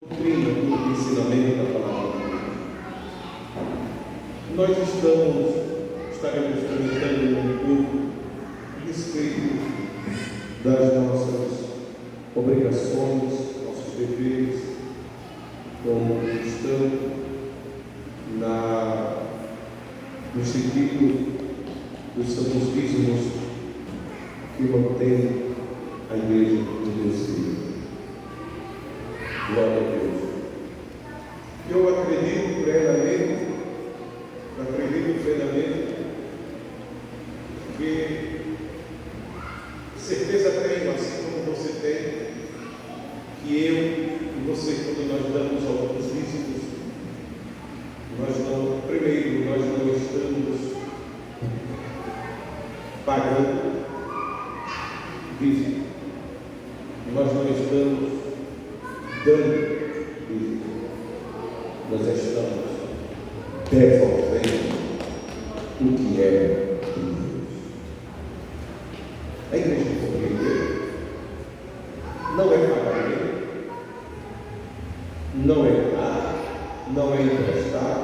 Doutrina do ensinamento da palavra de Deus. Nós estaremos comentando um pouco a respeito das nossas obrigações, nossos deveres como cristãos, no sentido dos santos dízimos que mantém a igreja de Deus viva. Glória a Deus. Eu acredito plenamente que certeza tenho, assim como você tem, que eu e você, quando nós damos alguns dízimos, nós não estamos pagando dízimo, nós não estamos dando dízimo, nós estamos devolvendo o que é de Deus. A igreja compreendeu? Não é pagamento, não é dar, não é emprestar,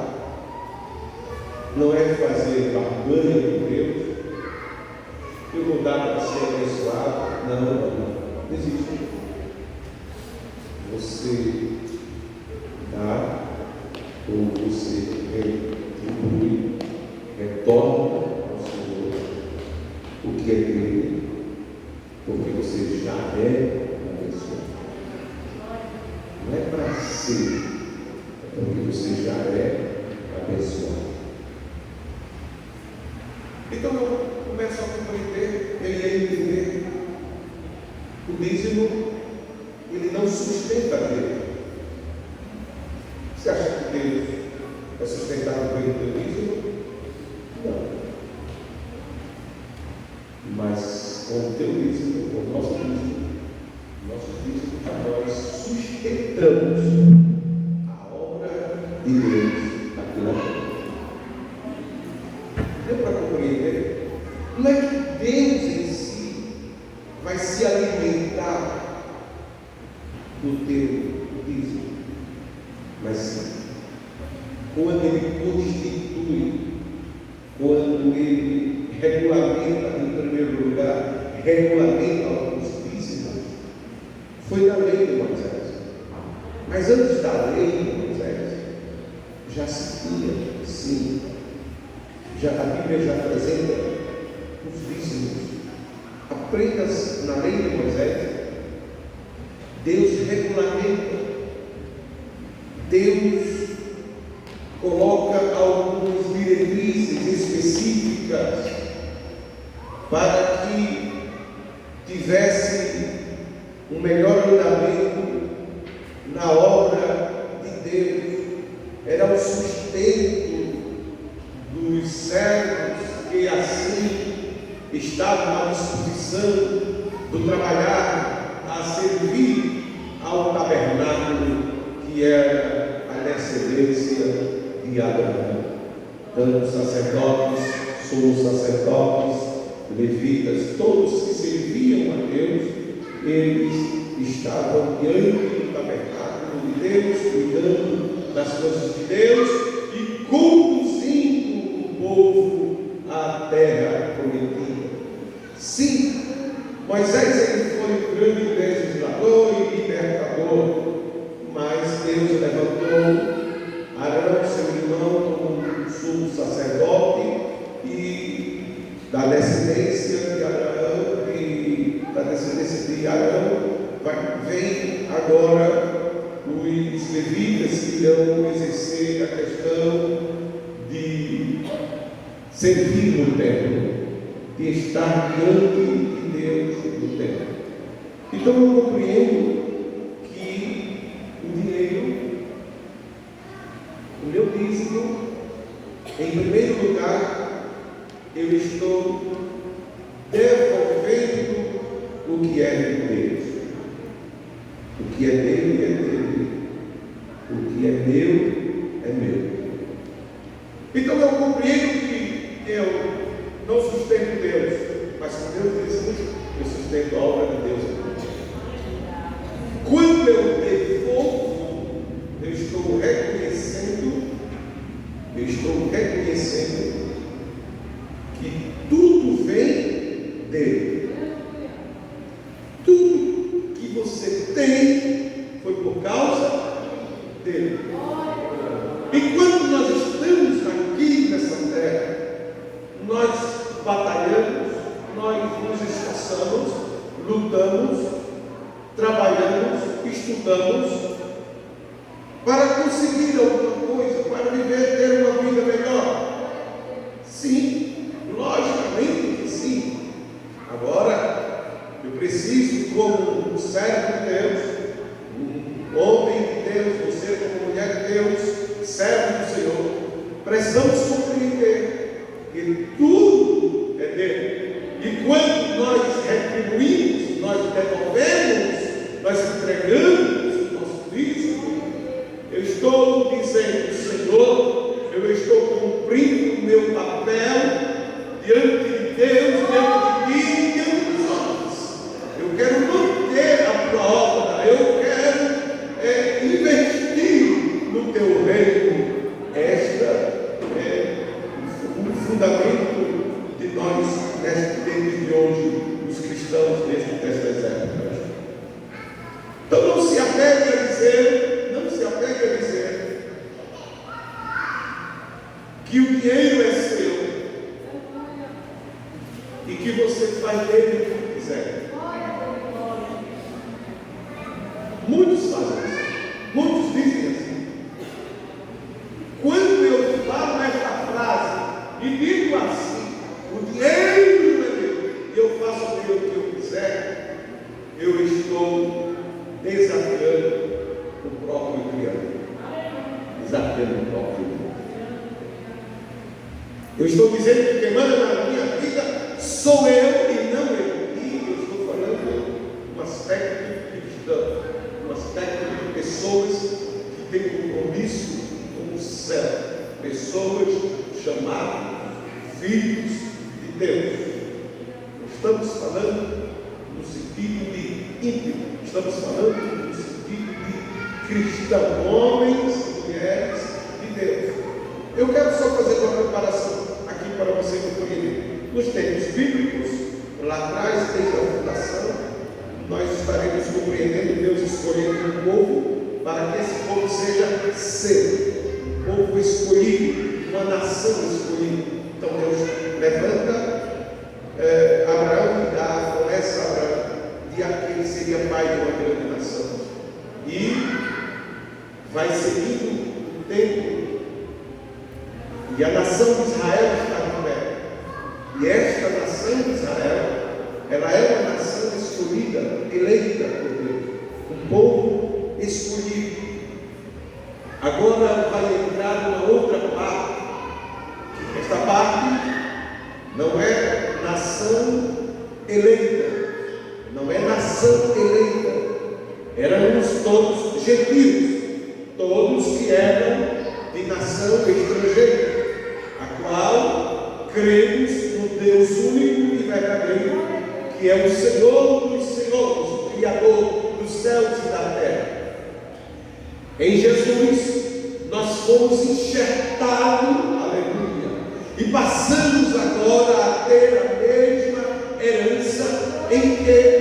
não é fazer barganha com Deus. Eu vou dar para ser abençoado. Não existe. Você dá ou você retribui, retorna ao Senhor o que é dele, porque você já é abençoado. Não é para ser, é porque você já é abençoado. Então eu começo a compreender, ele a entender o dízimo. Ele não sustenta Deus. Você acha que Deus é sustentado pelo teu dízimo? Não. Mas com o teu dízimo, com o nosso dízimo, nós sustentamos a obra de Deus aqui na terra. Deu para compreender? Não é que Deus em si vai se alimentar do teu dízimo, mas sim, quando ele constitui, quando ele regulamenta, em primeiro lugar, regulamenta alguns dízimos, foi da lei de Moisés. Mas antes da lei de Moisés, já se tinha, sim, a Bíblia já apresenta os dízimos. Apenas na lei de Moisés, Deus regulamenta, Deus coloca algumas diretrizes específicas para que tivesse um melhor andamento na obra de Deus. Era o sustento dos servos que assim estavam à disposição do trabalhar, a servir ao tabernáculo que era a descendência de Abraão. Tanto os sacerdotes, sumos sacerdotes, levitas, todos que serviam a Deus, eles estavam diante do tabernáculo de Deus, cuidando das coisas de Deus e conduzindo o povo à terra prometida. Sim, Moisés ele foi um grande legislador e libertador, mas Deus levantou Arão, seu irmão, como um sumo sacerdote, e da descendência de Arão vem agora os levitas que irão exercer a questão de servir no templo, de estar diante de Deus no templo. Então eu compreendo que o dinheiro, o meu dízimo, em primeiro lugar, eu estou devolvendo o que é de Deus. O que é dele é dele. O que é meu é meu. Então eu compreendo que eu não sustento Deus, mas com Deus dízimos eu sustento a obra de Deus. Quando eu devolvo dele. Enquanto nós estamos aqui nessa terra, nós batalhamos, nós nos esforçamos, lutamos, trabalhamos, estudamos para conseguir alguma coisa, para viver, ter uma vida melhor. Sim, logicamente que sim. Agora, eu preciso, como um servo de Deus, um homem de Deus, você como mulher de Deus, servo do Senhor, precisamos compreender que tudo é dele. E quando nós retribuímos, nós devolvemos, nós entregamos o nosso dízimo, eu estou dizendo, Senhor, eu estou cumprindo o meu papel diante de Deus, diante de ti e diante dos homens. Eu quero manter a tua obra, eu quero investir no teu reino. Este é o fundamento de nós, neste tempo de hoje, os cristãos destas épocas. Então não se apegue a dizer que o dinheiro é seu e que você faz dele o que quiser. Muitos fazem isso, muitos dizem assim. Quando eu falo esta frase e digo assim, o dinheiro é meu e eu faço dele o que eu quiser, eu estou desafiando o próprio Criador, desafiando o próprio Criador. Eu estou dizendo que quem manda na minha vida sou eu e não eu. E eu estou falando um aspecto cristão, um aspecto de pessoas que têm compromisso com o céu, pessoas chamadas filhos de Deus. Estamos falando no sentido de íntimo, estamos falando no sentido de cristão, homens e mulheres de Deus. Eu quero só fazer uma preparação aqui para você compreender. Nos tempos bíblicos, lá atrás, desde a fundação, nós estaremos compreendendo Deus escolhendo um povo para que esse povo seja seu, um povo escolhido, uma nação escolhida. Então Deus levanta Abraão e dá a promessa a Abraão de aquele que seria pai de uma grande nação. E vai seguindo o tempo. E a nação de Israel está de pé. E esta nação de Israel, ela é uma nação escolhida, eleita por Deus. Um povo escolhido. Agora vai entrar uma outra parte. Esta parte não é nação eleita. Não é nação eleita. Éramos todos gentios. Todos que eram de nação estrangeira, a qual cremos no Deus único e verdadeiro, que é o Senhor dos senhores, o Criador dos céus e da terra. Em Jesus nós fomos enxertados, aleluia, e passamos agora a ter a mesma herança em que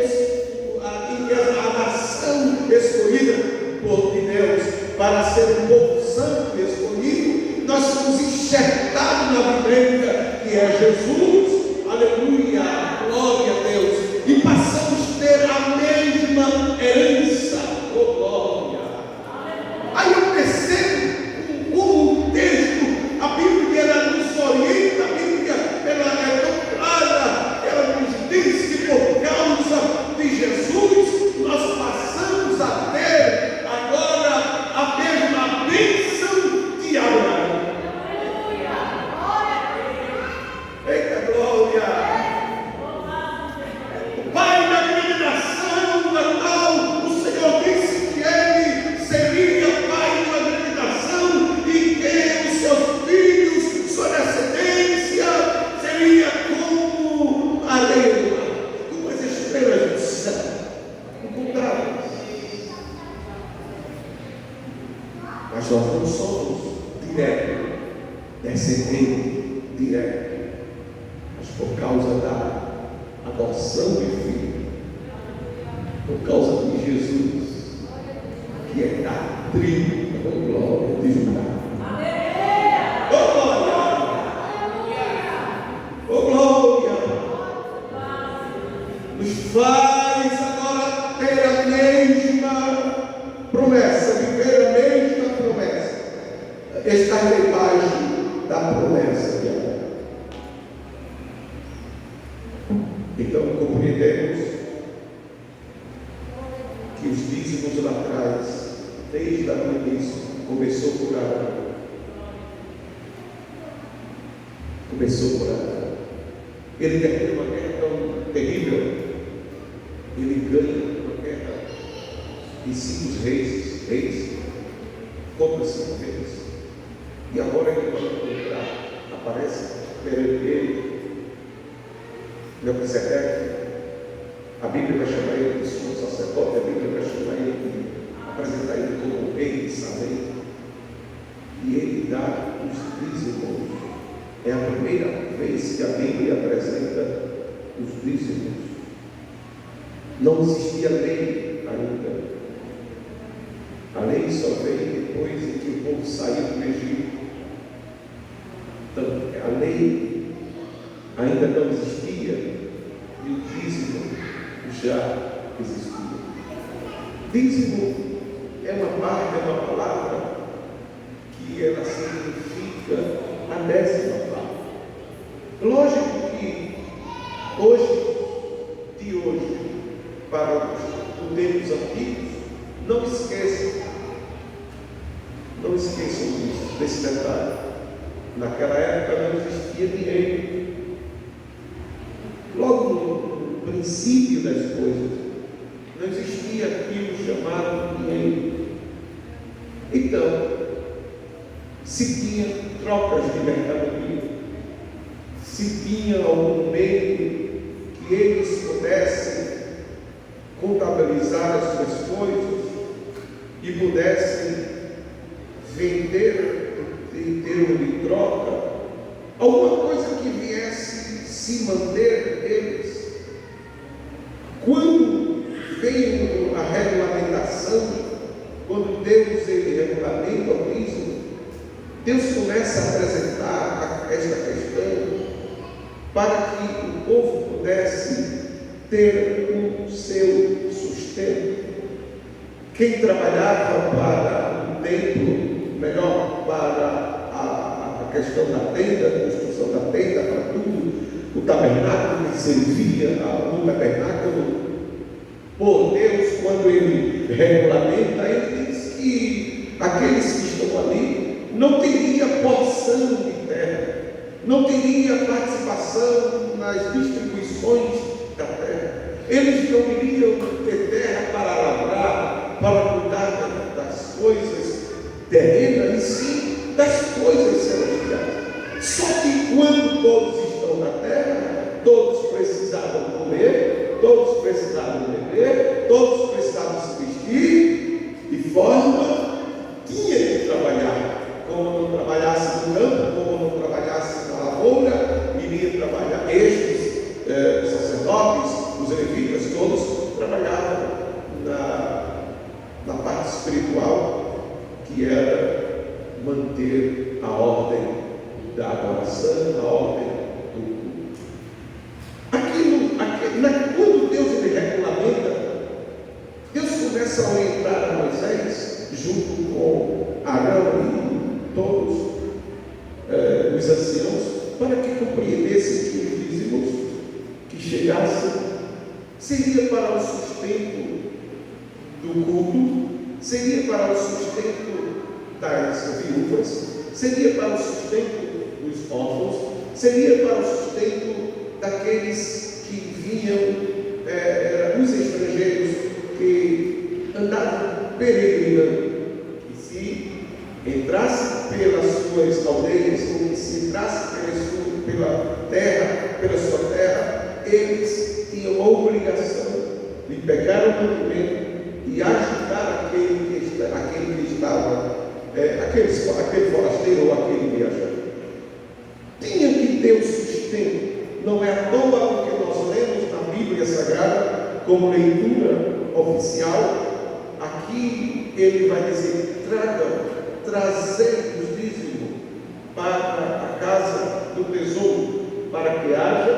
a nação escolhida por Deus para ser um povo santo e escolhido, nós somos enxertados na vidreira que é Jesus, aleluia, glória a Deus, e passamos a ter a mesma herança, oh glória. Aí eu percebo como o texto, a Bíblia ela nos orienta, a Bíblia ela é tão clara, ela nos diz que por causa de Jesus nós passamos a ter agora a mesma bênção de Abraão. Eita glória! O pai da grande nação, da qual o Senhor disse que ele seria pai de uma grande nação e que os seus filhos, sua descendência, seria como a areia do mar, como as estrelas do céu, incontáveis. Mas nós não somos direto, descendente direto, mas por causa da adoção de filho, por causa de Jesus, que é da tribo, oh glória, de Judá. Oh glória! Oh glória! Nos faz agora ter a mesma promessa, viver a mesma promessa, estar debaixo da promessa de Abraão. Então compreendemos que os dízimos lá atrás, desde o início, começou por Abraão. Começou por Abraão. Ele ganhou uma guerra tão terrível. Ele ganha uma guerra de 5 reis contra 5 reis. E agora ele vai encontrar, aparece perante ele Melquisedeque. A Bíblia vai chamar ele de sumo sacerdote, a Bíblia vai chamar ele de apresentar ele como rei de Salém. E ele dá os dízimos. É a primeira vez que a Bíblia apresenta os dízimos. Não existia lei ainda. A lei só veio depois em que o povo saiu do Egito. Então, a lei ainda não existia e o dízimo já existia. Dízimo é uma parte, é uma palavra que ela significa a 10ª parte. Lógico que hoje, para os tempos antigos, não esqueçam desse detalhe. Naquela época não existia dinheiro. Logo no princípio das coisas, não existia aquilo chamado dinheiro. Então, se tinha trocas de mercadoria, se tinha algum meio que eles pudessem contabilizar as suas coisas e pudessem vender em termos de troca, alguma coisa que viesse se manter deles. Quando veio a regulamentação, quando Deus ele regulamenta o dízimo, Deus começa a apresentar esta questão para que o povo pudesse ter o seu sustento. Quem trabalhava para o templo, melhor, para a questão da tenda, a construção da tenda, para tudo, o tabernáculo que servia no tabernáculo, por Deus, quando ele regulamenta, ele diz que aqueles que estão ali não teriam porção de terra, não teria participação nas distribuições da terra. Eles não iriam ter terra para lavrar, para cuidar das coisas terrenas, e sim das coisas celestiais. Só que quando todos estão na terra, todos precisavam comer, todos precisavam beber, todos precisavam se vestir, de forma tinha que trabalhar. Como não trabalhasse no campo, como não trabalhasse na lavoura, iria trabalhar. Estes sacerdotes, os levitas, todos trabalhavam na parte espiritual, que era manter a ordem da adoração, a ordem do culto. Quando Deus ele regulamenta, Deus começa a orientar a Moisés, junto com Arão e todos os anciãos, para que compreendessem que os dízimos que chegassem seria para o sustento do culto, seria para o sustento das viúvas, seria para o sustento dos órfãos, seria para o sustento daqueles que vinham, os estrangeiros que andavam peregrinando, que se entrasse pelas suas aldeias, ou que se entrasse pela terra, pela sua terra, eles tinham a obrigação de pegar o mantimento e ajudar aquele que estava, aquele forasteiro ou aquele viajante. Tinha que ter o sustento. Não é à toa o que nós lemos na Bíblia Sagrada como leitura oficial. Aqui ele vai dizer: trazei os dízimos para a casa do tesouro, para que haja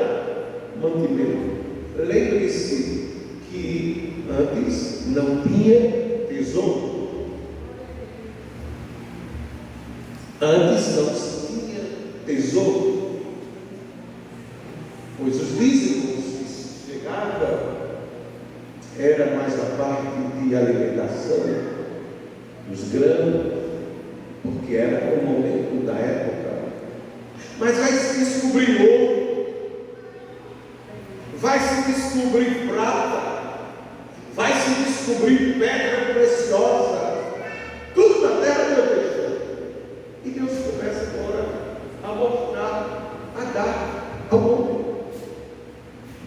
mantimento. Lembre-se que antes não tinha tesouro. Antes não se tinha tesouro, pois os dízimos que chegavam era mais a parte de alimentação dos grãos, porque era o momento da época. Mas vai se descobrir ouro, vai se descobrir prata, vai se descobrir pedra preciosa, tudo na terra de Deus. E Deus começa agora a mostrar, a dar ao homem.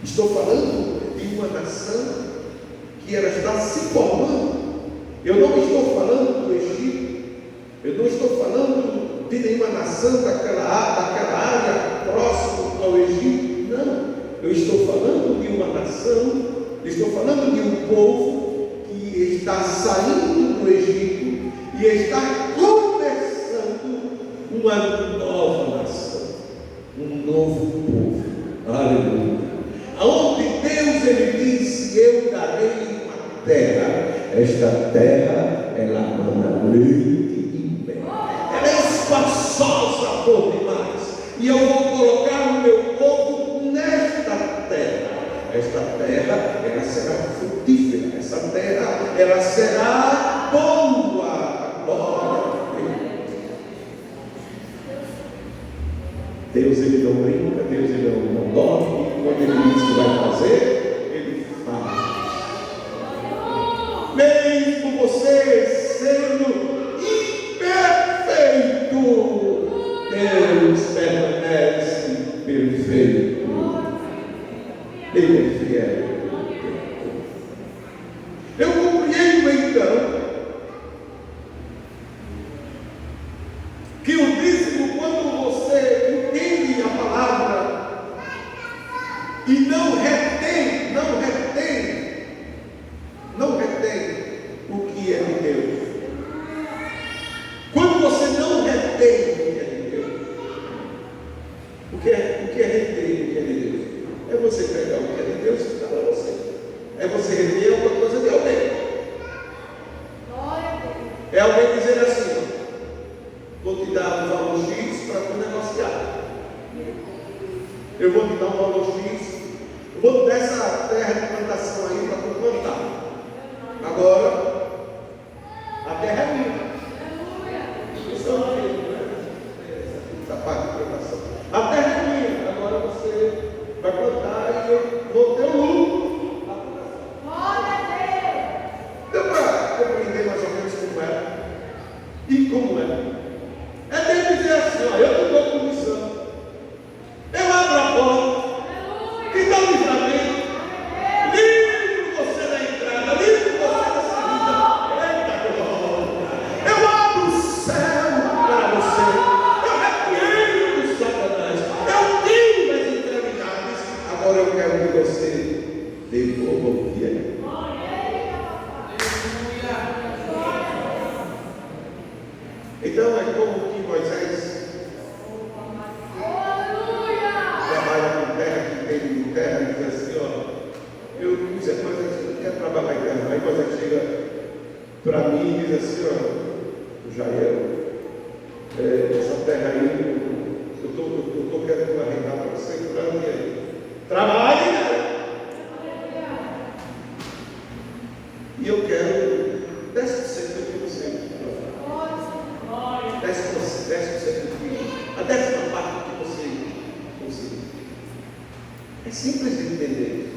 Estou falando de uma nação que ela está se formando. Eu não estou falando do Egito, eu não estou falando de nenhuma nação daquela área próxima ao Egito, não. Eu estou falando de uma nação, estou falando de um povo que está saindo do Egito e está começando uma nova nação, um novo povo. Aleluia. Aonde Deus ele disse: eu darei uma terra. Esta terra ela mana leite e mel. Ela é espaçosa por demais. E eu vou colocar o meu povo nesta terra. Esta terra ela será frutífera. Essa terra ela será boa. Glória a Deus. Deus ele não brinca, Deus ele não dorme. Quando ele diz que vai fazer, ele faz. Mesmo você sendo imperfeito, Deus permanece perfeito. Ele é fiel. Eu compreendo então que o dízimo, quando você entende a palavra e não retém o que é de Deus. Quando você não retém o que é de Deus, o que é reter o que é de Deus? É você pegar o que é de Deus e ficar para você. É você reter alguma coisa de alguém. É alguém dizer assim: vou te dar um valor X para tu negociar. Eu vou te dar um valor X. Eu vou te dar essa terra de plantação aí para tu plantar. Agora, a terra é minha. Isso é o que? Essa parte de plantação. A terra é minha. Agora você vai plantar e eu vou ter o lucro. Deu para compreender mais ou menos como é? E como é? É bem dizer assim: ó, eu te dou comissão. Eu abro a porta. E dá um livramento. Livro você da entrada. Livro você da saída. Eita glória. Eu abro o céu para você. Eu repreendo o Satanás. Eu tiro as enfermidades. Agora eu quero que você devolva o que é. Então é como que Moisés trabalha com terra, que tem de terra, e diz assim: ó, eu pus a coisa que eu quero trabalhar em terra. Aí Moisés chega para mim e diz assim: ó, Jael, essa terra aí, eu estou querendo arrendar para você, trabalhe, né? E eu quero 10% do que você 10% do que, a 10ª parte do que você conseguir. É simples de entender.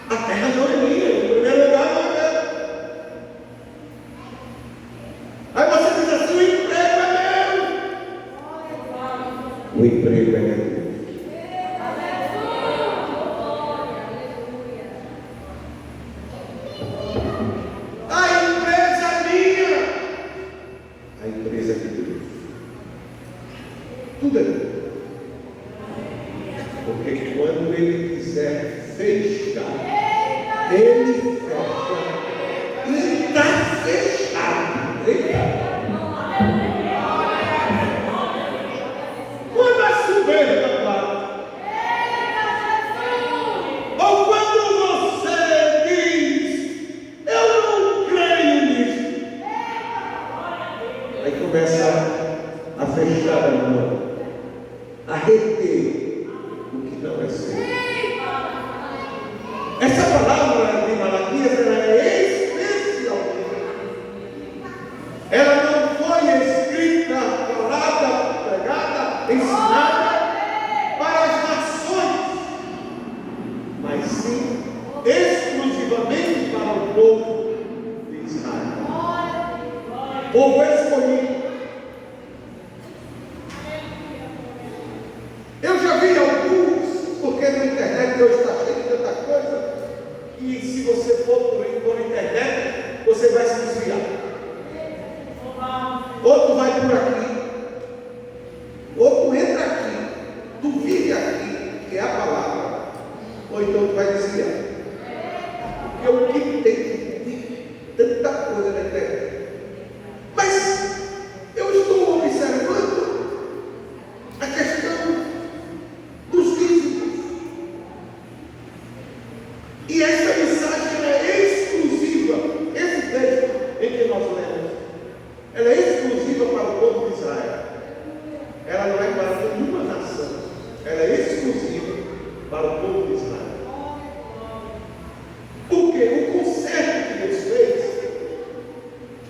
A terra não é minha, em primeiro lugar não é meu. Aí você diz assim: o emprego é meu. O emprego é meu. Tudo é Deus. Porque quando Ele quiser fechar, Ele fecha Aí começa a fechar a mão, a reter o que não é seu. Essa palavra de Malaquias, ela é especial. Ela não foi escrita, falada, pregada, ensinada para as nações, mas sim exclusivamente para o povo de Israel. Povo escolhido. Eu já vi alguns, porque na internet hoje está cheio de tanta coisa, e se você for por internet, você vai se desviar. Ou tu vai por aqui, ou tu entra aqui, tu vive aqui, que é a palavra, ou então tu vai desviar. Porque o que tem tanta coisa na internet. Mas eu estou observando a questão dos dízimos. E essa mensagem é exclusiva. Esse texto em que nós lemos, ela é exclusiva para o povo de Israel. Ela não é para nenhuma nação. Ela é exclusiva para o povo de Israel. Porque o conserto que Deus fez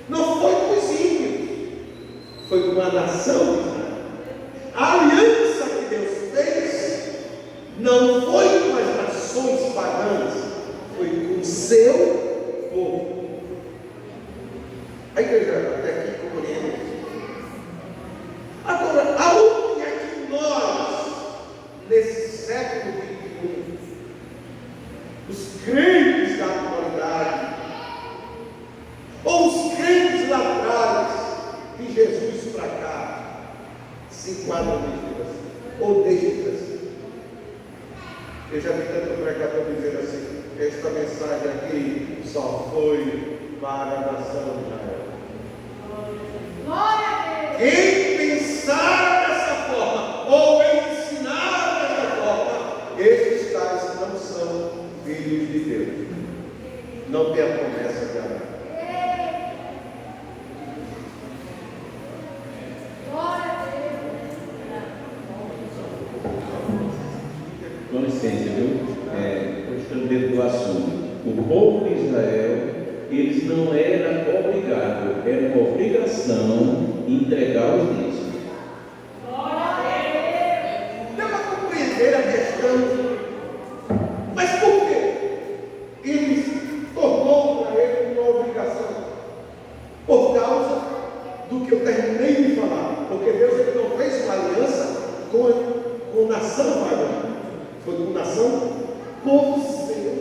não foi com os ímpios, foi com a nação de Israel. A aliança que Deus fez não foi com as nações pagãs, foi com o seu povo. A igreja até aqui compreende. Agora, aonde é que nós, nesse século XXI, os crentes da atualidade, ou os crentes lá atrás, de Jesus para cá, se enquadram nisso assim, ou deixam assim? Eu já vi tanto pregador dizer assim: esta mensagem aqui só foi para a nação de Israel. Quem pensar dessa forma, ou ensinar dessa forma, esses tais não são filhos de Deus. Não tem a promessa de Abraão. Com licença, viu? Estou dentro do assunto. O povo de Israel, eles não eram obrigados, era uma obrigação entregar os dízimos. Dá para compreender a questão. Mas por quê? Ele tornou para ele uma obrigação. Por causa do que eu terminei de falar. Porque Deus ele não fez uma aliança com nação pagã. Foi com nação povo seu.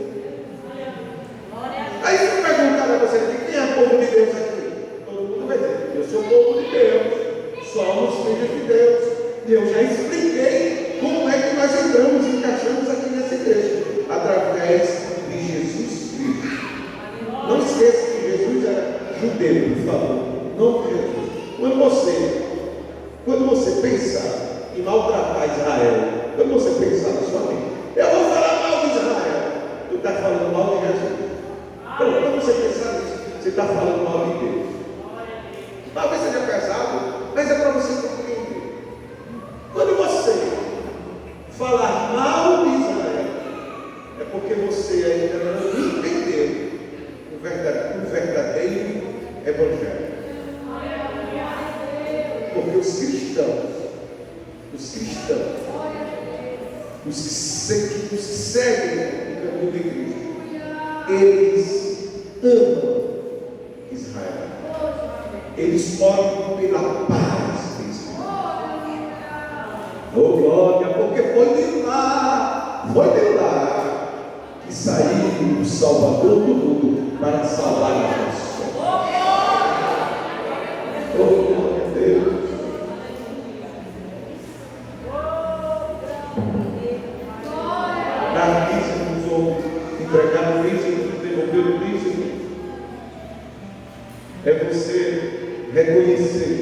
Aí se eu perguntar a você aqui, quem é o povo de Deus aqui? Todo mundo vai dizer: eu sou o povo de Deus, somos filhos de Deus. E eu já expliquei como é que nós entramos e encaixamos aqui nessa igreja, através de Jesus Cristo. Não esqueça que Jesus era judeu, por favor. Não Jesus. Quando você pensar em maltratar Israel, quando você pensar na sua mente, eu vou falar mal de Israel, tu está falando mal de Jesus. Então, quando você pensar nisso, você está falando mal de Deus. Talvez seja pesado, mas é para você compreender. Quando você falar mal de Israel, é porque você ainda não entendeu o verdadeiro evangelho. Porque os cristãos, os que seguem o caminho de Cristo, eles amam Israel. Eles oram pela paz de Israel. Oh glória, porque foi de lá que saiu o Salvador do mundo para salvar a nação. Oh glória a Deus. Dar dízimo dos outros, entregar o dízimo, devolver o dízimo, é você reconhecer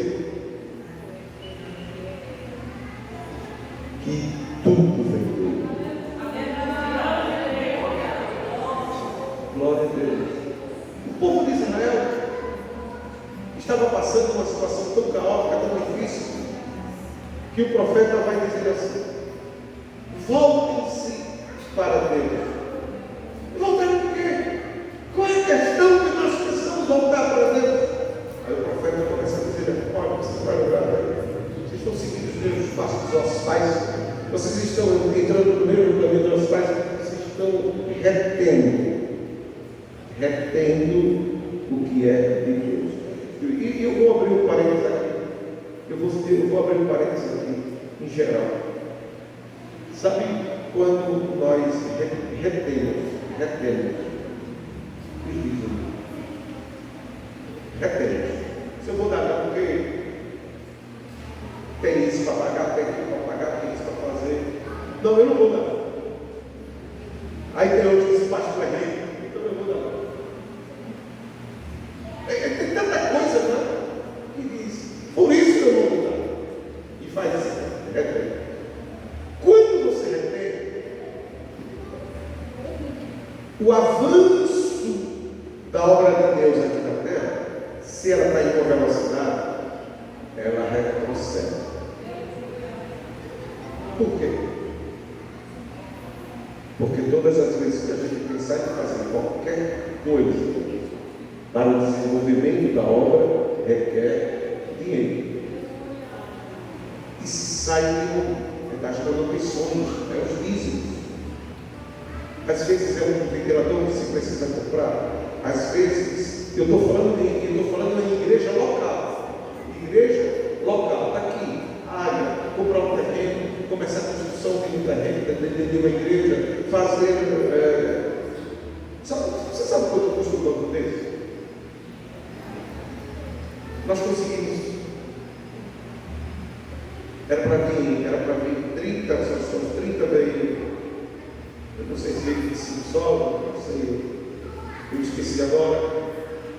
que tudo vem dele. Glória a Deus. O povo de Israel estava passando uma situação tão caótica, tão difícil, que o profeta vai dizer assim: voltem-se para Deus. Voltar por quê? Qual é a questão que nós precisamos voltar para Deus? Aí o profeta começa a dizer: olha, vocês vão lembrar, vocês estão seguindo os mesmos passos dos vossos pais, vocês estão entrando no mesmo caminho dos vossos pais, vocês estão retendo o que é de Deus. E eu vou abrir um parênteses aqui. Eu vou abrir um parênteses aqui, em geral. Sabe quando nós retemos os dízimos? Retemos. Se eu vou dar, não, porque tem isso para pagar, tem aquilo para pagar, tem isso para fazer. Não, eu não vou dar. Aí tem outros que dizem: pastor é rico, então eu vou dar. Tem tanta coisa, né? Que diz: por isso eu não vou dar. E faz assim, retém. Quando você retém, o avanço da obra de Deus aqui na terra, se ela está em uma velocidade, ela retrocede. Por quê? Porque todas as vezes que a gente pensar em fazer qualquer coisa para o desenvolvimento da obra, requer dinheiro. E sai das condições, os dízimos. Às vezes é um ventilador que se precisa comprar. Às vezes, eu estou falando em igreja local. Igreja local, está aqui, área, comprar um terreno, começar a construção de um terreno, de uma igreja, fazer. Você sabe quanto custa um banco desse? Nós conseguimos. Era para vir 30, são 30 veículos. Eu não sei se veio 25 só, não sei, eu esqueci agora,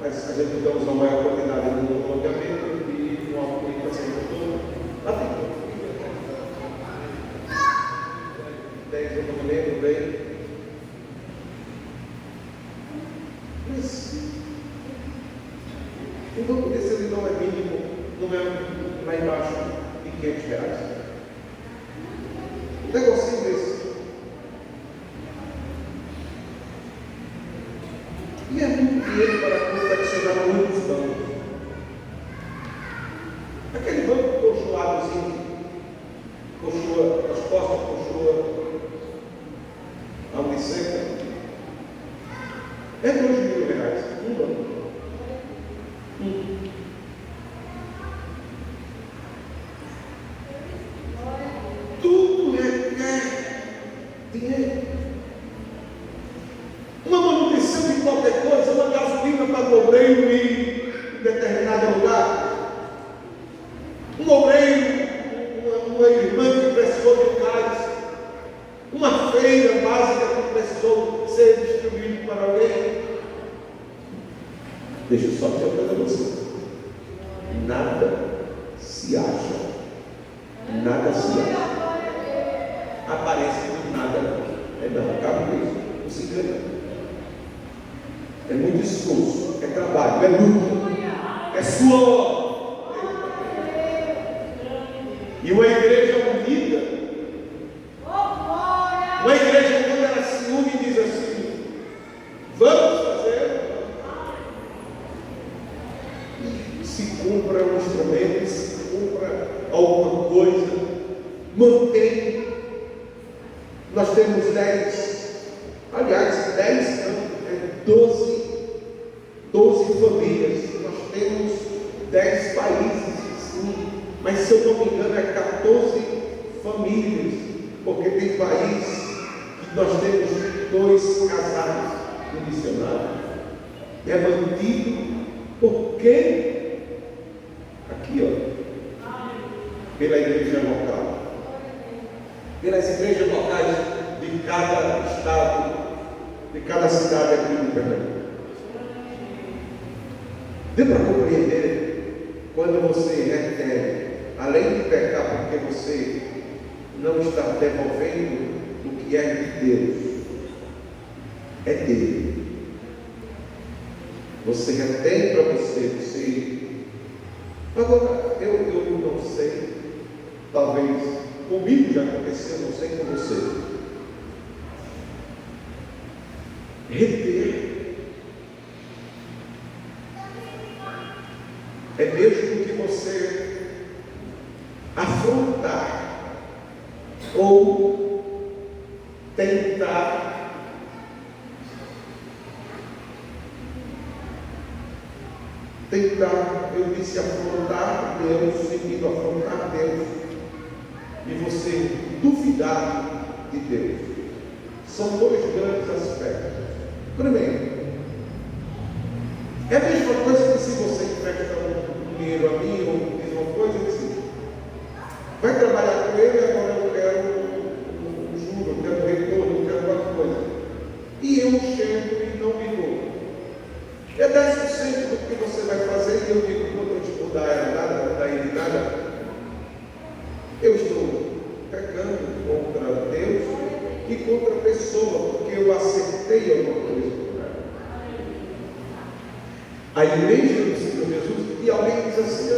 mas a gente usamos uma maior quantidade no loteamento e uma aplicação de tudo. Lá tem tudo. 10 eu não me lembro bem. Mas um banco desse ele não é mínimo, não é lá embaixo de R$500. Um negocinho desse. E é muito dinheiro para confeccionar muitos bancos. Aquele banco colchoadozinho, colchoa, as costas colchoa, onde seca, é R$2.000, um banco. Tudo requer dinheiro. Uma manutenção de qualquer coisa, uma gasolina para o obreiro ir em determinado lugar. Um obreiro, uma irmã que precisou de gás, uma feira básica que precisou ser distribuída para alguém. Deixa eu só dizer uma coisa a você: nada se acha. Nada se acha. Aparece do nada. Não, acaba com isso. Não se engana. É muito esforço, é trabalho, é luta, é suor. E uma igreja unida, uma igreja quando ela se une e diz assim: vamos fazer. E se compra um instrumento, se compra alguma coisa, mantém. Nós temos 12 famílias. Nós temos 10 países, sim, mas se eu não me engano é 14 famílias, porque tem país que nós temos 2 casais de missionários. É mantido por quem? Aqui, ó, pela igreja local, pelas igrejas locais de cada estado, de cada cidade aqui no Pernambuco. Deu para compreender quando você retém, além de pecar porque você não está devolvendo o que é de Deus, é dele. Você retém para você Agora, eu não sei, talvez comigo já aconteceu, não sei com você. Reter é mesmo que você afrontar ou tentar eu disse afrontar Deus, sentido afrontar Deus, e você duvidar de Deus. São dois grandes aspectos. Primeiro, é a mesma coisa que se você empresta um dinheiro a mim ou diz uma coisa assim, vai trabalhar com ele, agora eu quero um juro, eu quero um retorno, eu quero alguma coisa. E eu chego e não me dou. É 10% do que você vai fazer e eu digo, quando eu te mudar nada, não dá ele nada, eu estou pecando contra Deus e contra a pessoa, porque eu acertei alguma coisa com ela. A igreja do Senhor Jesus, e alguém diz assim,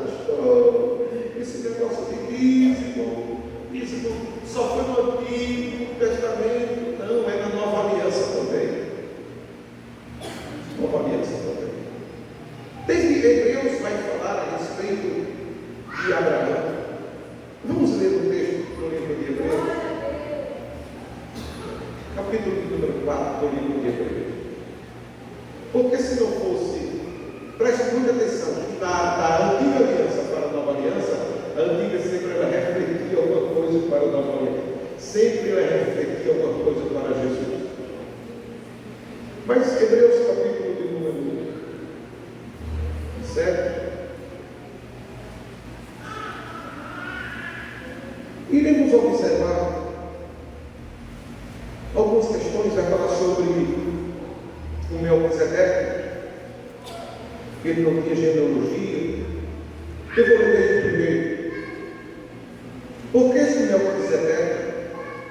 pastor, esse negócio de dízimo só foi no Antigo Testamento, não, é na Nova Aliança também. Nova Aliança também. Desde Hebreus vai falar a respeito de Abraão. Vamos ler o texto do livro de Hebreus, capítulo número 4 do livro de Hebreus. Porque se não fosse, preste muita atenção, da antiga aliança para a nova aliança, a antiga sempre ela refletia alguma coisa para a nova aliança, sempre ela refletia alguma coisa para Jesus. Mas Hebreus capítulo de número 7, iremos observar algumas questões, vai falar sobre o Melquisedeque, que ele não tinha genealogia. Eu vou ler primeiro. Porque esse Melquisedeque,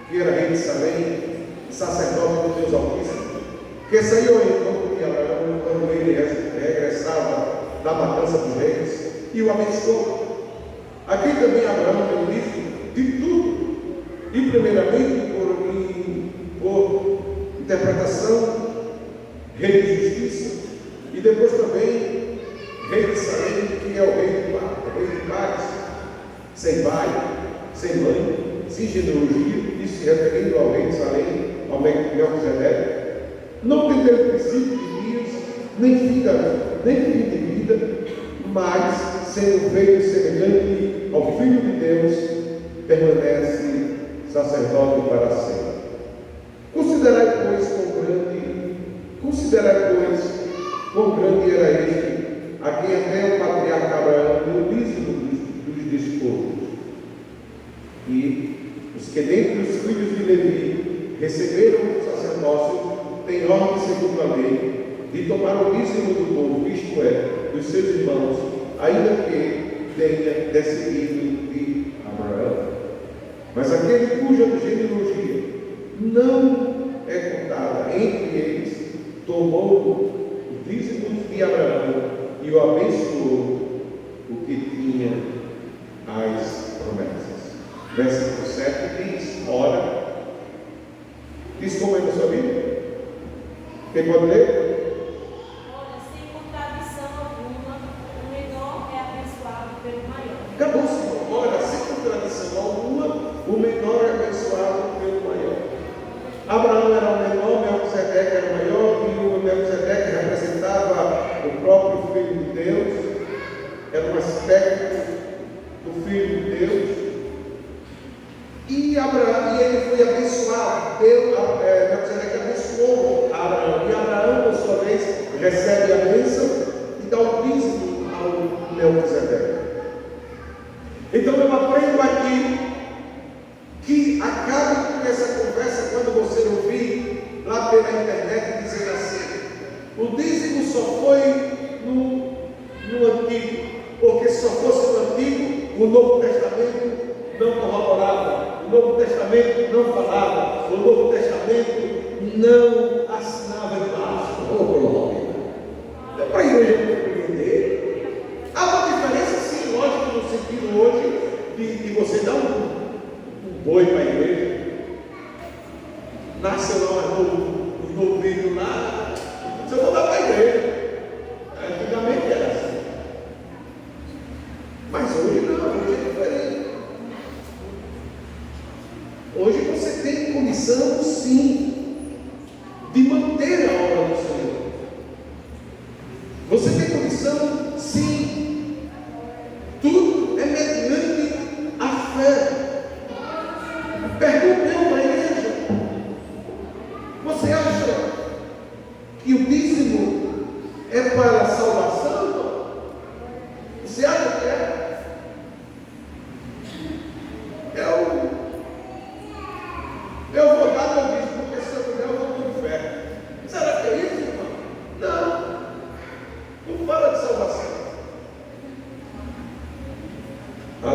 que era rei de Salém, sacerdote do Deus Altíssimo, que saiu ao encontro de Abraão quando ele regressava da matança dos reis, e o abençoou. Aqui também Abraão tem livro de tudo, e primeiramente por interpretação, rei de justiça, e depois também rei de Salém, que é o rei de paz, sem pai, sem mãe, sem genealogia, isso se referindo ao rei de Salém, ao Melquisedeque, não tendo princípio de dias, nem fim de vida, mas sendo feito semelhante ao Filho de Deus, permanece sacerdote para sempre. Considerai, pois, quão grande era este, a quem até o patriarca Abraão deu dízimo dos despojos. E os que dentre os filhos de Levi receberam o sacerdócio têm ordem segundo a lei de tomar o dízimo do povo, isto é, dos seus irmãos, ainda que tenha descendido de Abraão. Mas aquele cuja genealogia não é contada entre eles, tomou o dízimo de Abraão e o abençoou, o que tinha as promessas. Versículo 7 diz, ora, diz como é na sua Bíblia? Quem pode ler? Ora, sem contradição alguma, o menor é abençoado pelo maior. Acabou, Senhor. Ora, sem contradição alguma, o menor é abençoado pelo maior. Abraão era o menor, Melquisedeque era o maior, e o Melquisedeque representava o próprio Filho de Deus, era um aspecto do Filho de Deus. E ele foi abençoado, Melquisedeque abençoou Abraão, e Abraão, por sua vez, recebe a bênção e dá o dízimo ao Melquisedeque. Então eu aprendo aqui que acabe com essa conversa quando você ouvir lá pela internet dizendo assim, o dízimo só foi no Antigo, porque se só fosse no Antigo, o Novo Testamento não corroborava, o Novo Testamento não falava, o Novo Testamento não assinava embaixo. É para a igreja compreender. Há uma diferença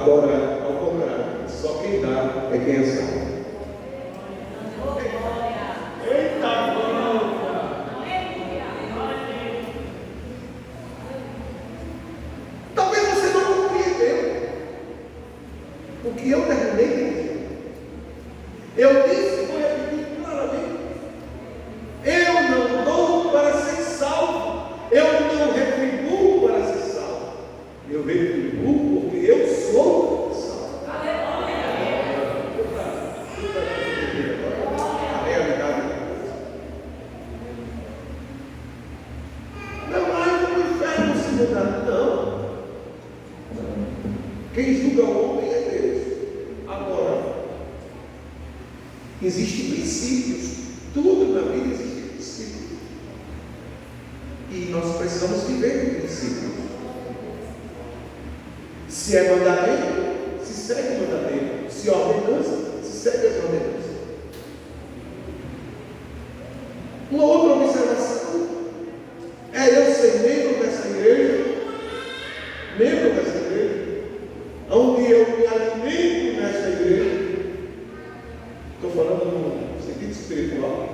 Agora, ao contrário, só quem dá é quem é salvo. Talvez você não compreendeu o que eu terminei de dizer. Eu disse, vou repetir claramente: eu não dou para ser salvo, eu não retribuo para ser salvo, eu retribuo porque eu sou salvo. A realidade da coisa. Não, mas o inferno se mudar, não. Quem julga o homem é Deus. Agora, existem princípios. Tudo na vida existe princípios. E nós precisamos viver com princípios. Se é mandamento, se segue o mandamento. Se é ordenança, se segue as ordenanças. Uma outra observação é eu ser membro dessa igreja, onde eu me alimento nesta igreja. Estou falando no sentido espiritual,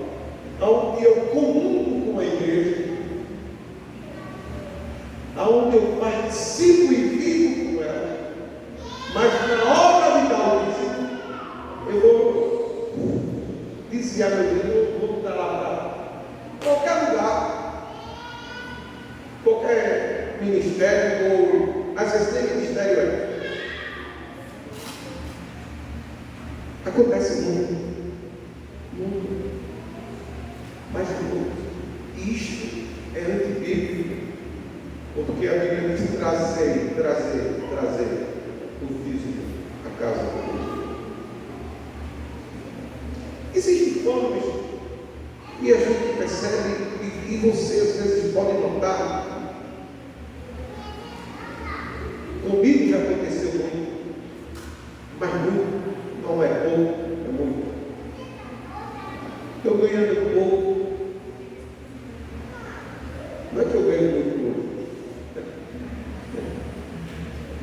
onde eu comungo com a igreja, onde eu participo e vivo com ela, mas na hora de dar o dízimo, eu vou desviar meu dinheiro, eu vou botar lá para qualquer lugar, qualquer ministério, ou às vezes nem ministério é. Acontece muito, mas muito. Isto é antibíblico, porque a Bíblia diz trazer o dízimo à casa de Deus. Existem formas que a gente percebe e você às vezes pode notar. Comigo já aconteceu muito, mas muito. Não é pouco, é muito. Estou ganhando pouco. Não é que eu ganho muito pouco.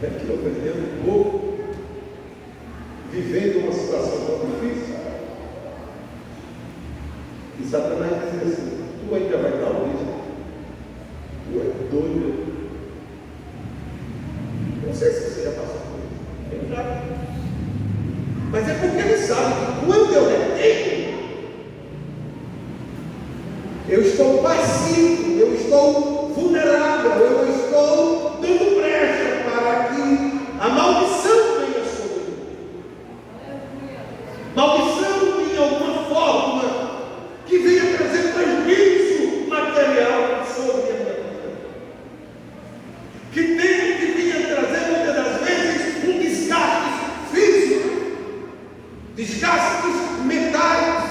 É que eu ganhando pouco, vivendo uma situação tão difícil. E Satanás diz assim: tu ainda vai dar o dízimo? Tu é doido. Não sei se você já passou por isso. Eu já. Mas é porque ele sabe que quando eu retenho, eu estou passivo, eu estou vulnerável, eu estou dando brecha para que a maldição venha sobre mim. Maldição de alguma forma que venha trazer prejuízo material sobre a minha vida. Que venha trazer muitas das vezes um desgaste físico. Desgastes mentais,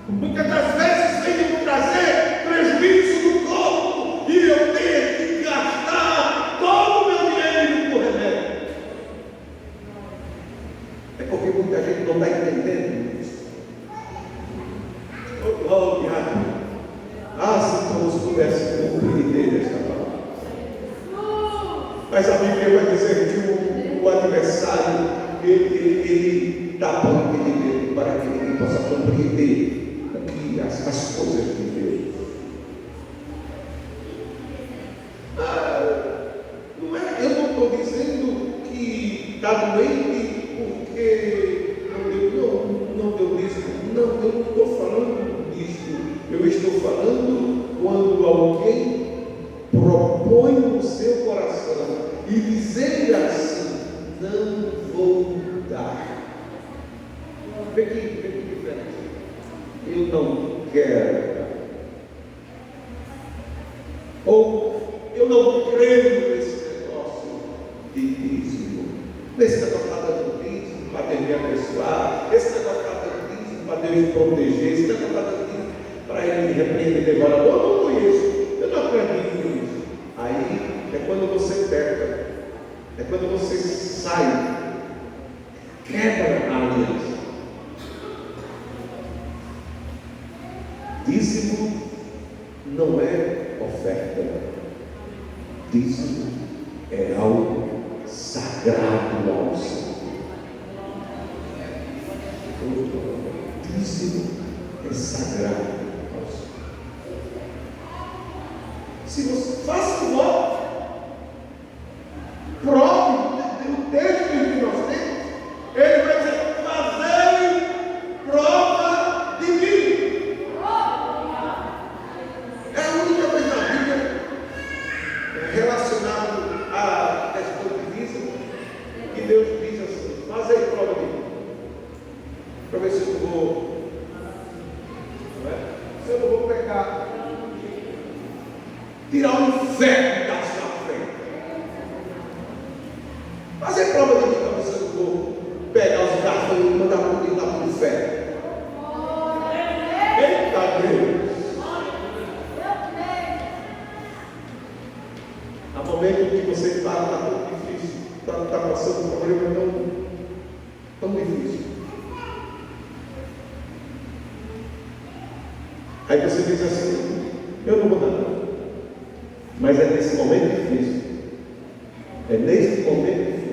muitas das vezes venham trazer prejuízo no corpo e eu tenho que gastar todo o meu dinheiro por remédio. É porque muita gente não está entendendo isso. Oh, glória! Se todos pudessem compreender esta palavra. Mas a Bíblia vai dizer que o adversário, ele dá para o entendimento para que ele possa compreender o que as coisas de Deus. Eu não estou dizendo que está doente porque não deu isso. Não, eu não estou falando disso. Eu estou falando quando alguém propõe no seu coração e dizer assim: não vou dar. Vê que diferença. Eu não quero. Ou eu não creio nesse negócio de dízimo. Nesse negócio está dando dízimo para Deus me abençoar. Esse negócio está dando dízimo para Deus me proteger. Esse negócio está dando dízimo para Ele me repreender devorador. Eu não conheço. Eu não acredito nisso. Aí é quando você peca. É quando você sai. Quebra a aliança. Dízimo não é oferta. Dízimo é algo sagrado ao Senhor. O dízimo é sagrado ao Senhor. Se você faça um voto, prove o texto que nós temos, ele vai dizer: fazei prova de mim. É a única coisa na Bíblia relacionada à questão de dízimo que Deus diz assim: fazei prova de mim, para ver se eu não vou, se eu não vou pegar, tirar o inferno da sua frente. Fazer prova de mim para ver se eu não vou pegar os garfos e mandar por lá para o inferno. Eita Deus! Há momentos que você está tão difícil, está passando um problema tão difícil. Aí você diz assim: eu não vou dar. Mas é nesse momento difícil, é nesse momento difícil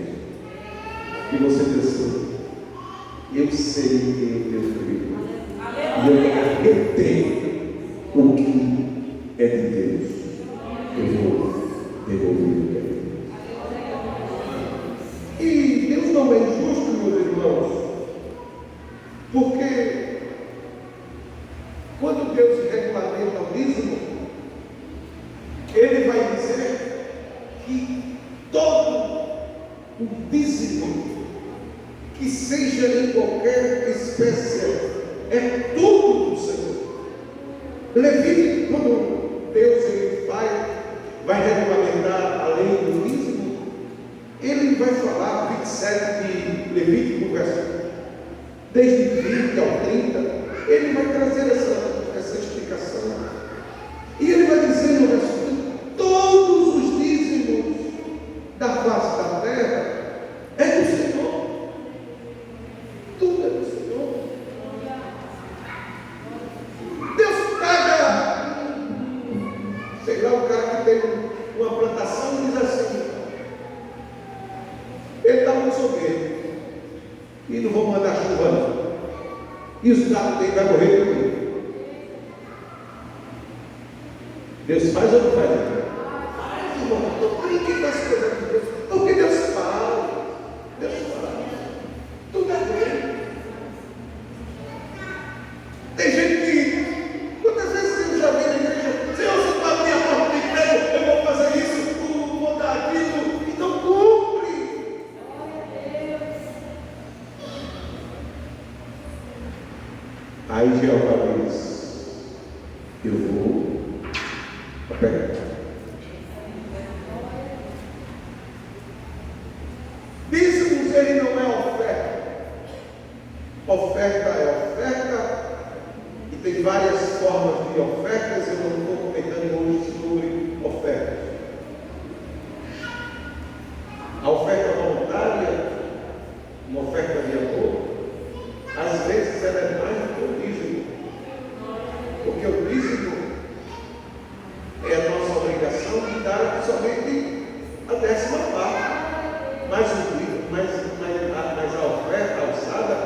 que você pensa: eu sei que Deus comigo, e eu tenho o que é de Deus, eu vou devolver o que é de Deus. E Deus não é injusto, meus irmãos, porque quando Deus regulamenta o dízimo, Ele vai dizer que todo o dízimo que seja em qualquer espécie é tudo do Senhor. Levítico, quando Deus vai regulamentar a lei do dízimo, ele vai falar, 27 de Levítico, desde 20 ao 30, ele vai trazer essa explicação. E ele vai dizer no versículo: todos os dízimos da face da terra é do Senhor. Tudo é do Senhor. Deus paga, sei lá, o cara que tem uma plantação e diz assim: ele está com açougueiro e não vou mandar chuva não, e os gatos dele vai morrer comigo. Deus faz ou não faz? Faz, irmão. Não brinque com as coisas de Deus, porque Deus faz. Deus faz. Tudo é dele. Tem gente que, quantas vezes eu já vi na igreja: Senhor, se tu abrir a porta do emprego, eu vou fazer isso, tu vou dar aquilo, e não cumpre. Aí Jeová diz: eu vou pegar. Dízimos, ele não é oferta. Oferta é oferta, e tem várias formas de ofertas. Eu não estou comentando hoje sobre ofertas. A oferta voluntária, uma oferta de amor, às vezes ela é mais do que o dízimo, porque o dízimo é a nossa obrigação de dar somente a 10ª parte, mas a oferta alçada,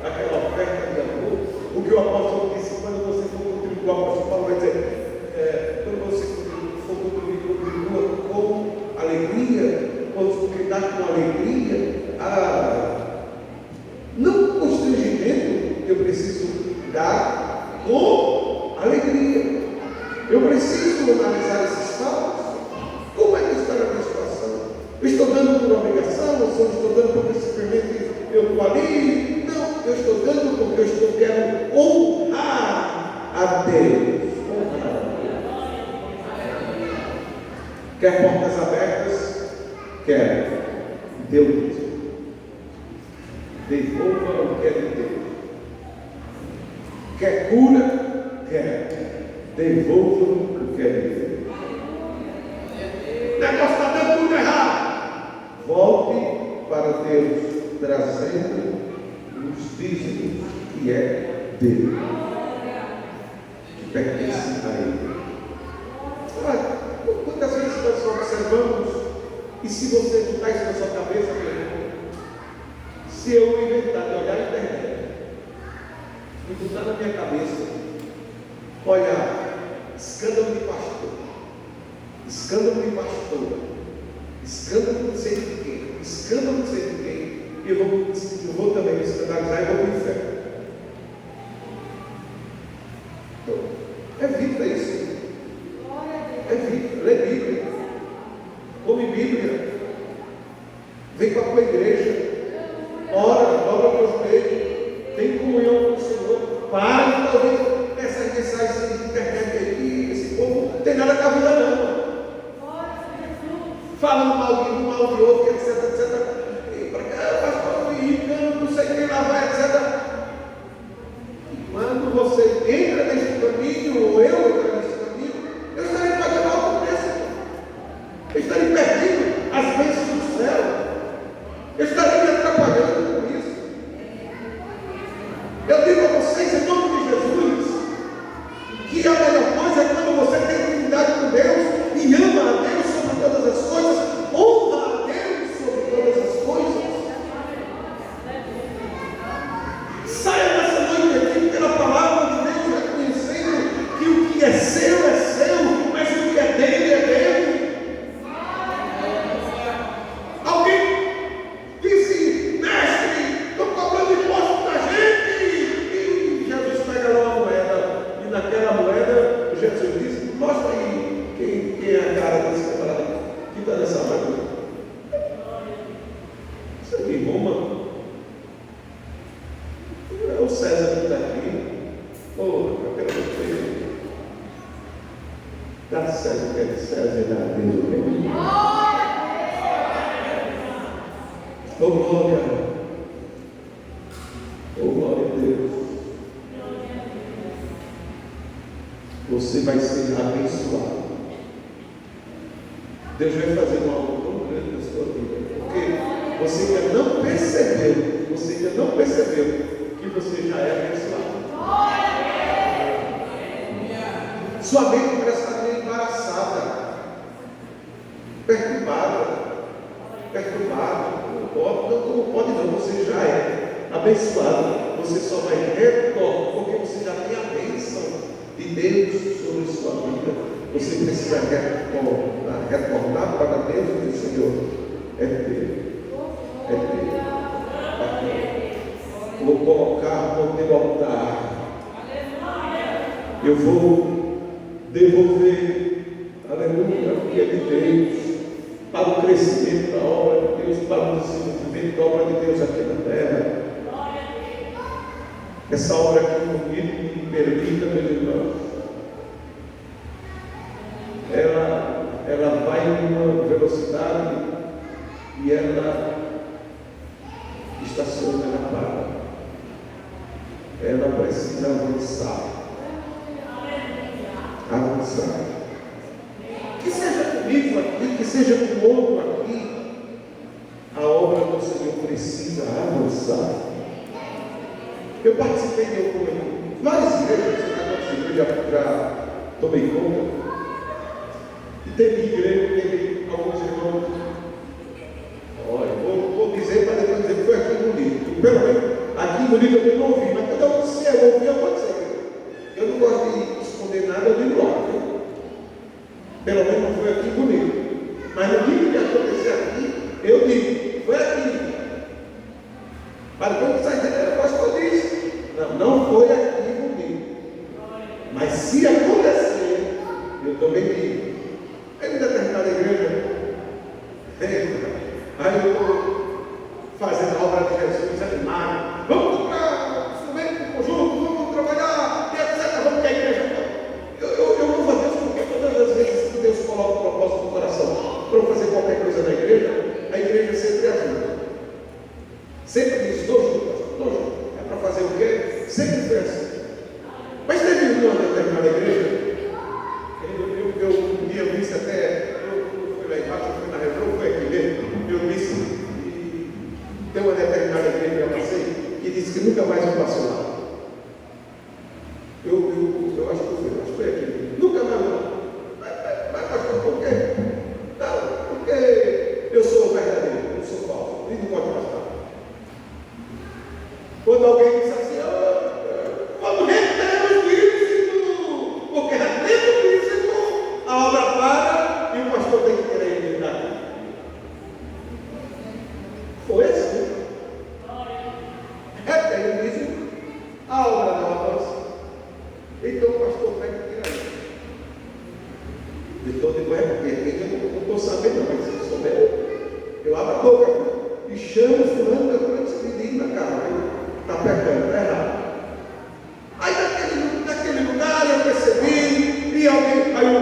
aquela oferta de amor, o que o apóstolo disse: quando você for contribuir, o apóstolo Paulo vai dizer: quando você for contribuir, contribua com alegria, quando dá com alegria, não constrangimento. Eu preciso dar com alegria. Eu preciso analisar esses fatos. Como é que está a minha situação? Eu estou dando por obrigação, ou eu estou dando porque simplesmente eu estou ali? Não, eu estou dando porque eu quero honrar a Deus. Quer portas abertas? Quer. Deus. Devolva o que é de Deus. Quer cura? Quer. Devolva o que é de Deus. O negócio está dando tudo errado. Volte para Deus, trazendo os dízimos que é dele, que pertence a Ele. Quantas vezes nós observamos E se você botar isso na sua cabeça, meu irmão, se eu inventar de olhar a internet e botar na minha cabeça, olha, escândalo de pastor, escândalo de pastor, escândalo de não sei de quem, escândalo de não sei de quem, eu vou também me escandalizar e vou para o inferno. Então, evita isso. Evita, lê Bíblia, come Bíblia, vem para a tua igreja, ora, dobra teus joelhos, tem comunhão com o Senhor, para de ouvir essas mensagens de internet aí, esse povo não tem nada com a vida não. Falando mal de um, mal de outro, etc, etc. E para cá, pastor, não sei quem lá vai, etc. E quando você entra nesse caminho, ou eu entro nesse caminho, eu estarei pagando alto preço. Eu estarei perdendo as bênçãos do céu. Eu estarei me atrapalhando com isso. Eu digo a vocês, em nome de Jesus, que a melhor coisa é quando você tem intimidade com Deus e ama a Deus sobre todas as coisas, honra a Deus sobre todas as coisas. Saia dessa noite aqui pela palavra de Deus, reconhecendo que o que é seu, mas o que é dele é dele. Alguém disse, mestre, estão cobrando imposto da gente. E Jesus pega lá uma moeda, e naquela moeda, Jesus disse, mostra aí quem é a cara desse camarada que está nessa moeda. Isso aqui em Roma. É o César que está aqui. Pelo amor de Deus. Dá César o que é de César e dá a Deus o que é de Deus. Oh glória. Oh glória a Deus. Você vai ser abençoado. Deus vai fazer um algo tão grande na sua vida. Porque você ainda não percebeu que você já é abençoado. Sua mente parece estar meio embaraçada, perturbada. Não pode não, você já é abençoado. Você só vai retornar, porque você já tem a bênção de Deus sobre sua vida. Você precisa retornar para Deus e dizer, Senhor, é teu. Vou colocar no teu altar. Eu vou devolver, aleluia, o que é de Deus, para o crescimento da obra de Deus, para o desenvolvimento da obra de Deus aqui na terra. Essa obra aqui me permita, meus irmãos, ela vai em uma velocidade e ela estaciona, ela para. Ela precisa avançar. Que seja comigo aqui, que seja com outro aqui, a obra do Senhor precisa avançar. Eu participei de várias igrejas, já tomei conta. E teve igreja, teve alguns irmãos. Olha, vou dizer para depois dizer que foi aqui em Bonito. Pelo menos aqui em Bonito eu não ouvi, mas quando eu disser, eu ouvi, eu vou dizer. Eu não gosto de esconder nada, eu digo logo. Pelo menos não foi aqui em Bonito. Mas no dia que acontecer aqui, eu digo, foi aqui. Mas depois que sai dentro, eu gosto que eu disse. Não foi aqui em Bonito. Mas se acontecer, eu também digo. Aí em determinada igreja, aí eu estou fazendo a obra de Jesus animado. Vamos comprar instrumento conjunto, vamos trabalhar, etc. Vamos que a igreja. Eu louvo a Deus porque todas as vezes que Deus coloca um propósito no coração para eu fazer qualquer coisa na igreja, a igreja sempre ajuda. Sempre diz, estou junto. É para fazer o quê? Sempre foi assim. Mas teve uma determinada igreja. Eu disse até, eu fui lá embaixo, eu fui na reunião, foi aqui mesmo, eu disse, tem uma determinada igreja que eu passei, que disse que Foi assim. Retém o dízimo, a obra não avança. Então o pastor pega e tira isso. Então depois eu não estou sabendo, não, mas se eu souber, eu abro a boca e chamo o fulano, meu fulano se diz na cara, está pecando, está errado. Aí naquele lugar eu percebi, e alguém, aí o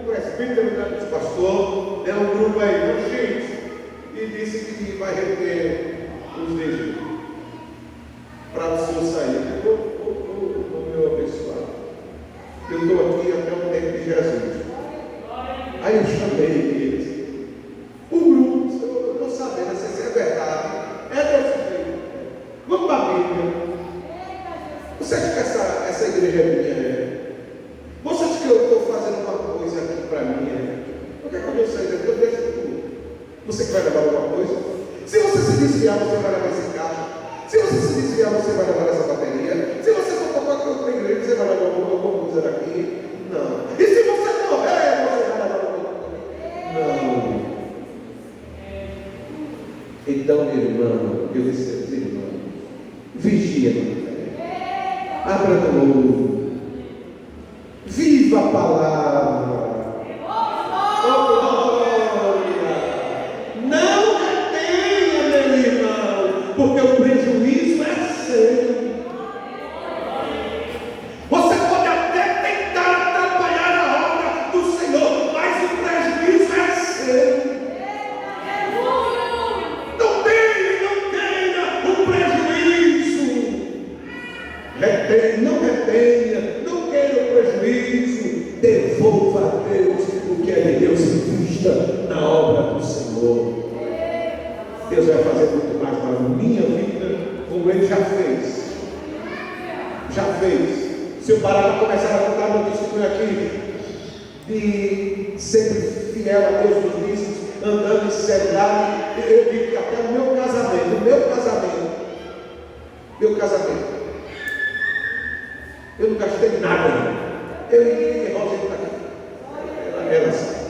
presbítero disse, pastor, é um grupo aí, um gente, e disse que vai reter os dízimos para o senhor sair. Meu abençoado, eu estou aqui até o tempo de Jesus. Aí eu chamei eles, o grupo, eu estou sabendo se isso é verdade, é desse jeito. Vamos para a Bíblia. Você acha que essa igreja é minha? Você acha que eu estou fazendo uma coisa aqui para mim? O que é que eu sei? Eu deixo tudo. Você que vai levar alguma coisa? Se você se desviar, você vai levar esse carro. Se você se desviar, você vai levar essa bateria. Se você for para outra igreja, você vai levar alguma coisa daqui. Não. E se você morrer, você vai levar alguma coisa? Não. Então, meu irmão, eu disse aos irmãos, vigia, abra o olho, viva a palavra. Não retenha, meu irmão, porque o prejuízo é seu. Você pode até tentar atrapalhar a obra do Senhor, mas o prejuízo é seu. Não tenha o prejuízo. Não retenha, não queira o prejuízo. Devolva a Deus o que é de Deus invista na obra do Senhor. Deus vai fazer muito mais na minha vida, como Ele já fez. Já fez. Se eu parar para começar a contar meu testemunho aqui, de sempre fiel a Deus nos dízimos, andando em seriedade, eu digo que até o meu casamento, eu não gastei nada. Eu e Rosa está aqui. Ela assim.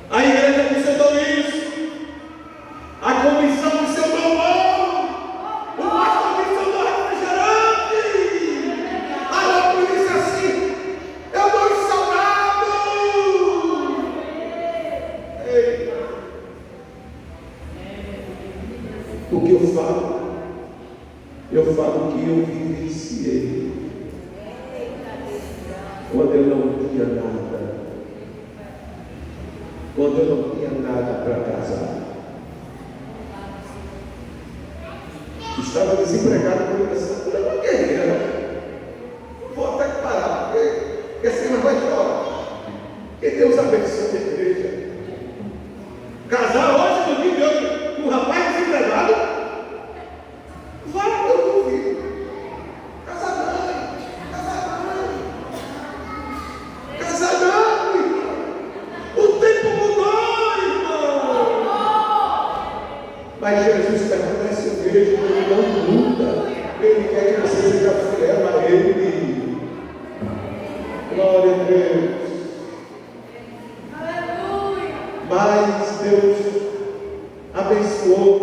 A igreja mencionou isso. A comissão mencionou o pastor mencionou refrigerante. A outra disse assim: eu dou salgado. Ei. O que eu falo que eu vivenciei. Quando eu não tinha nada. Quando eu não tinha nada para casar. Estava desempregado por essa. Eu não queria. Vou até parar, porque assim não vai chorar. Que Deus abençoe a igreja. Casar hoje, no dia de hoje, com um rapaz desempregado. Vai, eu duvido. Casa não, irmão. O tempo mudou, irmão. Mas Jesus permanece o mesmo, Ele não muda. Ele quer que você seja fiel a Ele. Glória a Deus. Aleluia. Mas Deus abençoou.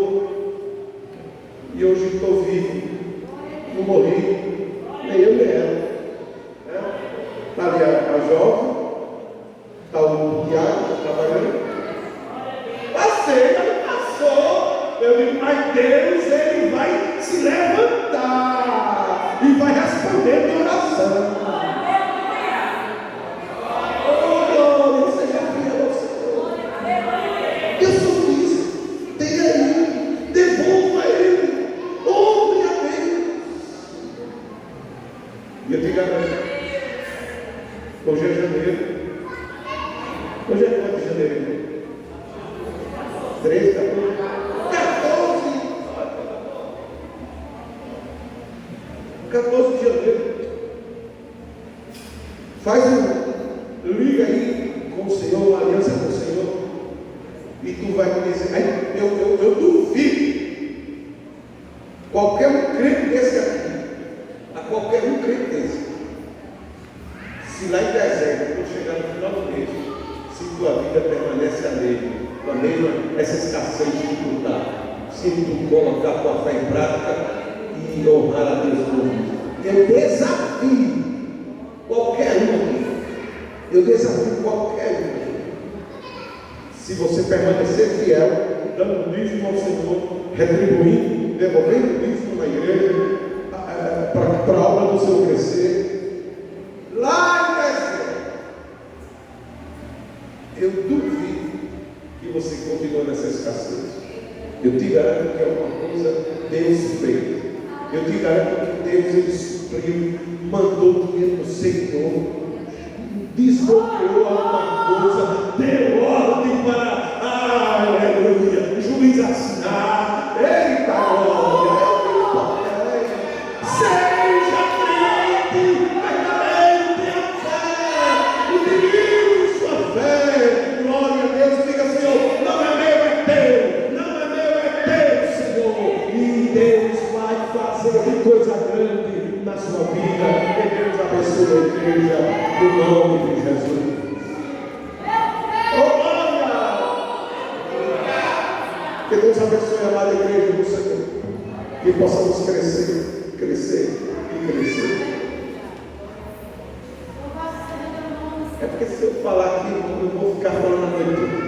E hoje estou vivo. Não morri. Nem eu nem ela. Está ali a jovem. Está o Tiago trabalhando. Passei, mas passou. Eu digo, mas Deus, Ele vai se levantar e vai responder minha oração. Oh, glória, seja fiel ao Senhor. Eu sou isso. Tenha Ele, devolva Ele, honre a Deus. E eu te garanto, hoje é janeiro. Hoje é quanto de janeiro? 13, 14? 14 de janeiro. Liga aí com o Senhor, uma aliança com o Senhor. E tu vai me dizer, aí eu duvido. Qualquer um crente desse aqui, a qualquer um crente desse, se lá em dezembro, quando chegar no final do mês, se tua vida permanece a lei, com a mesma, essa escassez que tu está. Se tu colocar a tua fé em prática e honrar a Deus por isso. Eu desafio qualquer um aqui. Eu desafio qualquer um aqui. Se você permanecer fiel, dando dízimo ao Senhor, retribuindo, devolvendo dízimo na igreja, para a obra do Senhor crescer, lá em Brasil, eu duvido que você continue nessa escassez. Eu te garanto que é uma coisa Deus fez. Eu te garanto que Deus ele supriu, mandou dinheiro no Senhor, desbloqueou alguma coisa, deu ordem para, aleluia, juiz assinar. Eita glória, seja crente, verdadeiro, tenha fé, utilize sua fé, glória a Deus. Diga, Senhor, não é meu, é teu, não é meu, é teu, Senhor, e Deus vai fazer coisa grande na sua vida. Que Deus abençoe a igreja, no nome de Jesus. Oh, glória! Que Deus abençoe a amada igreja do Senhor, que possamos crescer, crescer e crescer. É porque se eu falar aqui, eu vou ficar falando a noite toda.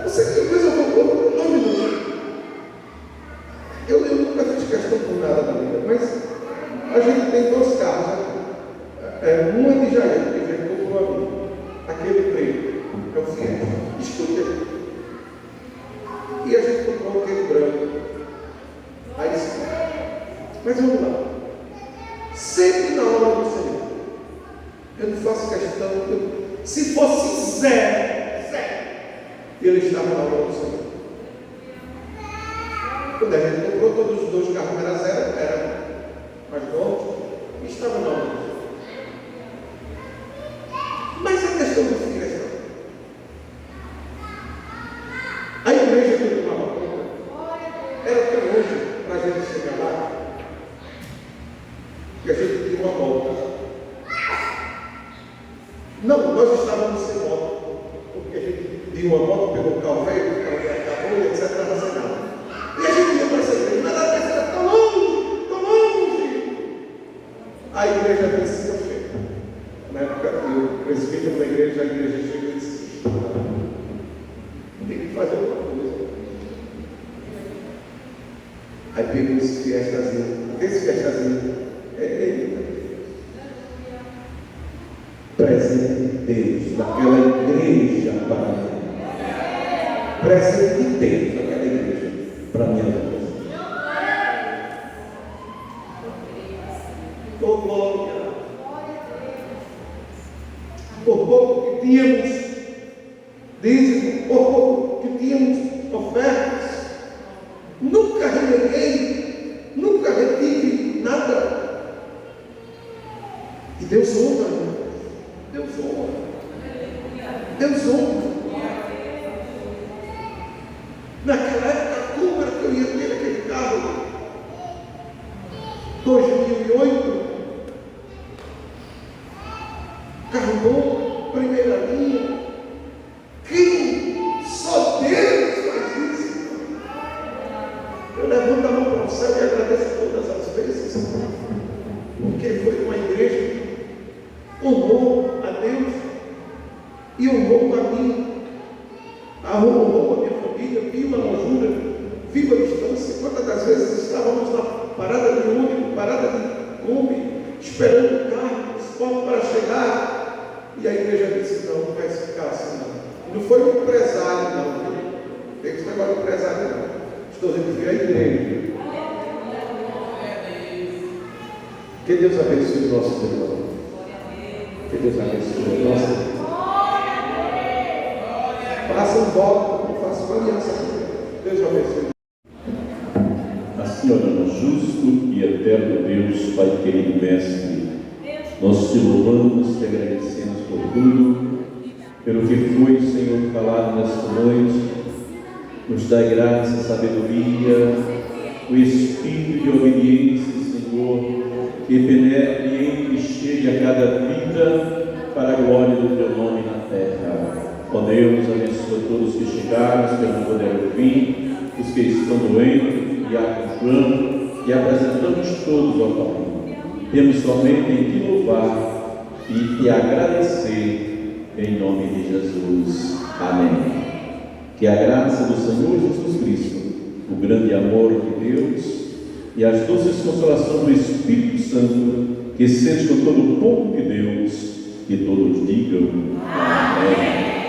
Depois eu vou, não me ilude. Eu nunca fiz questão por nada na vida, mas a gente tem dois carros aqui. Um é de Jair, que a gente comprou a mim. Aquele preto, é o Fiat. Escute aqui. E a gente comprou aquele branco. Aí mas vamos lá. Sempre na hora do Senhor. Eu não faço questão. Se fosse zero, ele estava na hora do Senhor. Quando a gente comprou, todos os dois carros eram zero, eram mais novos, e estava na hora do Senhor. Mas a questão do fim é essa. A igreja que eu tomava conta era tão longe para a gente chegar lá, que a gente tinha uma moto. Não, nós estávamos sem moto, porque a gente tinha uma moto, pegou um carro velho, o carro velho acabou, e etc. Estava sem nada. E a gente ia para essa igreja, mas ela estava tão longe, tão longe. A igreja precisa chegar. Na época eu presbítero numa igreja, a igreja chega e disse: tem que fazer alguma coisa. Aí pegou esse fiestazinho, é ele. Presente de Deus naquela igreja para mim. Presente de Deus naquela igreja para minha vida. Oh, glória! Por pouco que tínhamos dízimo, por pouco que tínhamos ofertas, nunca reneguei, nunca retive nada. E Deus honra. Deus honra. Deus honra. Naquela época, como era que eu ia ter aquele carro? 2008. Carro bom, primeira linha. Quem? Só Deus faz isso. Eu levanto a mão para o céu e agradeço todas as vezes, porque foi uma igreja que honrou a Deus e honrou a mim, honrou a minha família, viu a longura, viu a distância. Quantas das vezes estávamos na parada de ônibus, parada de Kombi, esperando o carro, o transporte para chegar, e a igreja disse: não, não vai ficar assim não. Não foi um empresário não, tem esse negócio de empresário não, estou dizendo que foi a igreja. Que Deus abençoe o nosso irmão. Que Deus abençoe o nosso irmão. Faça um voto, faça uma aliança com Deus. Deus abençoe. Assim oramos, justo e eterno Deus, Pai querido Mestre, nós te louvamos, te agradecemos por tudo, pelo que foi, Senhor, falado nesta noite. Nos dá graça, sabedoria, o espírito de obediência, Senhor, que penetre e chegue a cada vida para a glória glória do teu nome na terra. Ó Deus, abençoa todos que chegaram, os que não puderam ouvir, os que estão doentes, e acompanhando, e apresentamos todos ao Pai. Temos somente em te louvar e te agradecer, em nome de Jesus. Amém. Que a graça do Senhor Jesus Cristo, o grande amor de Deus e as doces consolações do Espírito Santo, que seja com todo o povo de Deus, que todos digam amém.